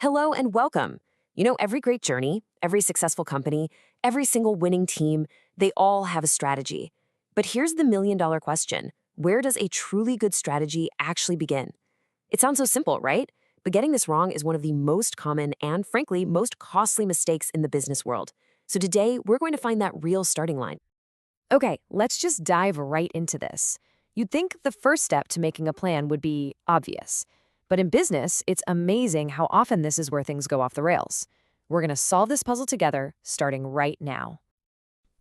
Hello and welcome. You know, every great journey, every successful company, every single winning team, they all have a strategy. But here's the million-dollar question. Where does a truly good strategy actually begin? It sounds so simple, right? But getting this wrong is one of the most common and, frankly, most costly mistakes in the business world. So today, we're going to find that real starting line. Okay, let's just dive right into this. You'd think the first step to making a plan would be obvious. But in business, it's amazing how often this is where things go off the rails. We're going to solve this puzzle together, starting right now.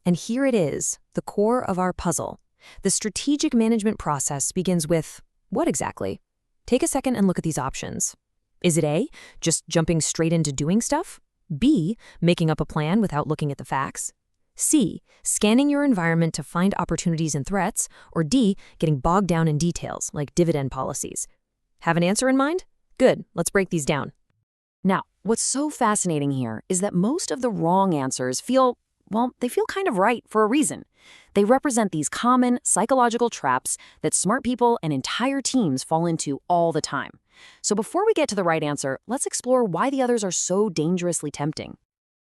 And here it is, the core of our puzzle. The strategic management process begins with what exactly? Take a second and look at these options. Is it A, just jumping straight into doing stuff? B, making up a plan without looking at the facts? C, scanning your environment to find opportunities and threats? Or D, getting bogged down in details like dividend policies? Have an answer in mind? Good, let's break these down. Now, what's so fascinating here is that most of the wrong answers feel kind of right for a reason. They represent these common psychological traps that smart people and entire teams fall into all the time. So before we get to the right answer, let's explore why the others are so dangerously tempting.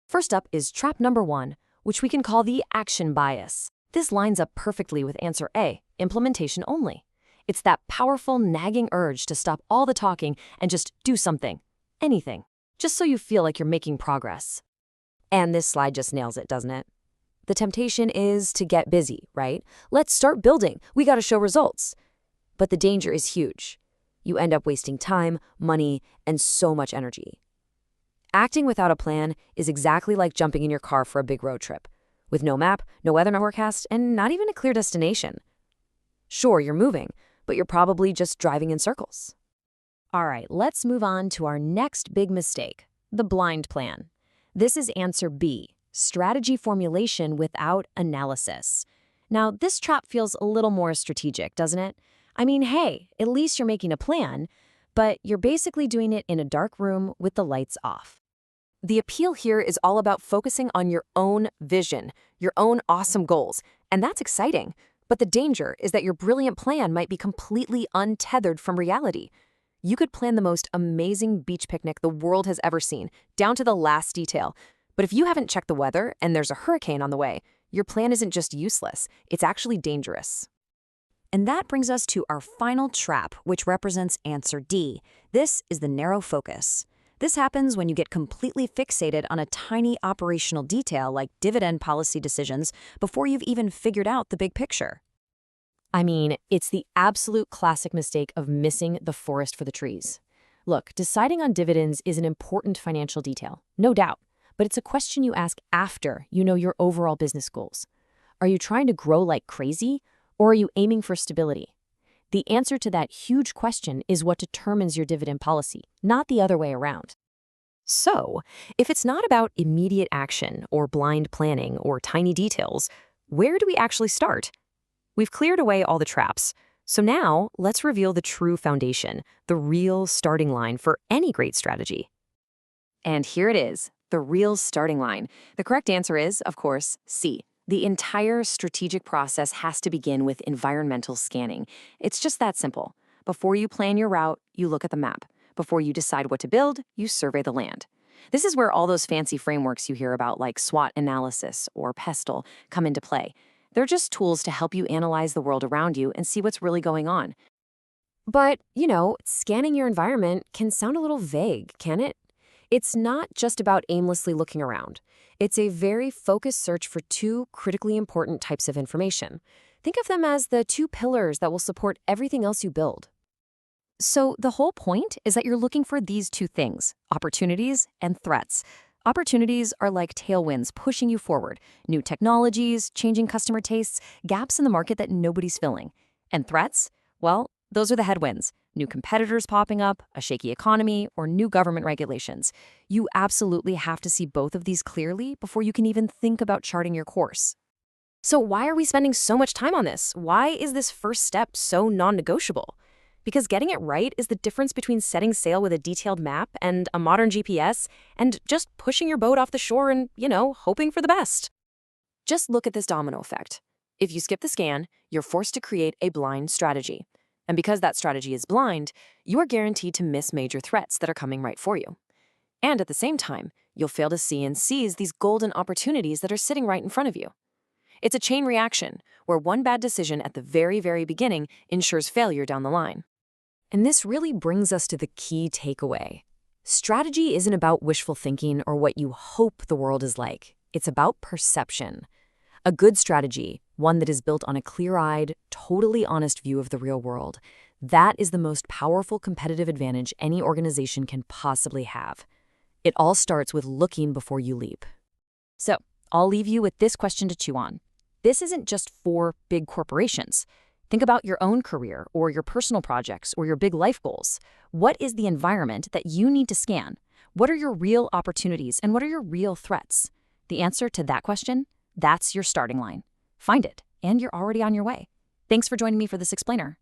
First up is trap number 1, which we can call the action bias. This lines up perfectly with answer A, implementation only. It's that powerful, nagging urge to stop all the talking and just do something, anything, just so you feel like you're making progress. And this slide just nails it, doesn't it? The temptation is to get busy, right? Let's start building. We got to show results. But the danger is huge. You end up wasting time, money, and so much energy. Acting without a plan is exactly like jumping in your car for a big road trip, with no map, no weather forecast, and not even a clear destination. Sure, you're moving, but you're probably just driving in circles. All right, let's move on to our next big mistake, the blind plan. This is answer B, strategy formulation without analysis. Now, this trap feels a little more strategic, doesn't it? I mean, hey, at least you're making a plan, but you're basically doing it in a dark room with the lights off. The appeal here is all about focusing on your own vision, your own awesome goals, and that's exciting. But the danger is that your brilliant plan might be completely untethered from reality. You could plan the most amazing beach picnic the world has ever seen, down to the last detail. But if you haven't checked the weather and there's a hurricane on the way, your plan isn't just useless, it's actually dangerous. And that brings us to our final trap, which represents answer D. This is the narrow focus. This happens when you get completely fixated on a tiny operational detail like dividend policy decisions before you've even figured out the big picture. I mean, it's the absolute classic mistake of missing the forest for the trees. Look, deciding on dividends is an important financial detail, no doubt, but it's a question you ask after you know your overall business goals. Are you trying to grow like crazy, or are you aiming for stability? The answer to that huge question is what determines your dividend policy, not the other way around. So, if it's not about immediate action or blind planning or tiny details, where do we actually start? We've cleared away all the traps. So now, let's reveal the true foundation, the real starting line for any great strategy. And here it is, the real starting line. The correct answer is, of course, C. The entire strategic process has to begin with environmental scanning. It's just that simple. Before you plan your route, you look at the map. Before you decide what to build, you survey the land. This is where all those fancy frameworks you hear about like SWOT analysis or PESTLE come into play. They're just tools to help you analyze the world around you and see what's really going on. But, scanning your environment can sound a little vague, can it? It's not just about aimlessly looking around. It's a very focused search for two critically important types of information. Think of them as the two pillars that will support everything else you build. So the whole point is that you're looking for these two things, opportunities and threats. Opportunities are like tailwinds pushing you forward, new technologies, changing customer tastes, gaps in the market that nobody's filling. And threats? Well, those are the headwinds. New competitors popping up, a shaky economy, or new government regulations. You absolutely have to see both of these clearly before you can even think about charting your course. So why are we spending so much time on this? Why is this first step so non-negotiable? Because getting it right is the difference between setting sail with a detailed map and a modern GPS and just pushing your boat off the shore and, hoping for the best. Just look at this domino effect. If you skip the scan, you're forced to create a blind strategy. And because that strategy is blind, you are guaranteed to miss major threats that are coming right for you. And at the same time, you'll fail to see and seize these golden opportunities that are sitting right in front of you. It's a chain reaction where one bad decision at the very, very beginning ensures failure down the line. And this really brings us to the key takeaway. Strategy isn't about wishful thinking or what you hope the world is like. It's about perception. A good strategy, one that is built on a clear-eyed, totally honest view of the real world, that is the most powerful competitive advantage any organization can possibly have. It all starts with looking before you leap. So, I'll leave you with this question to chew on. This isn't just for big corporations. Think about your own career or your personal projects or your big life goals. What is the environment that you need to scan? What are your real opportunities and what are your real threats? The answer to that question, that's your starting line. Find it, and you're already on your way. Thanks for joining me for this explainer.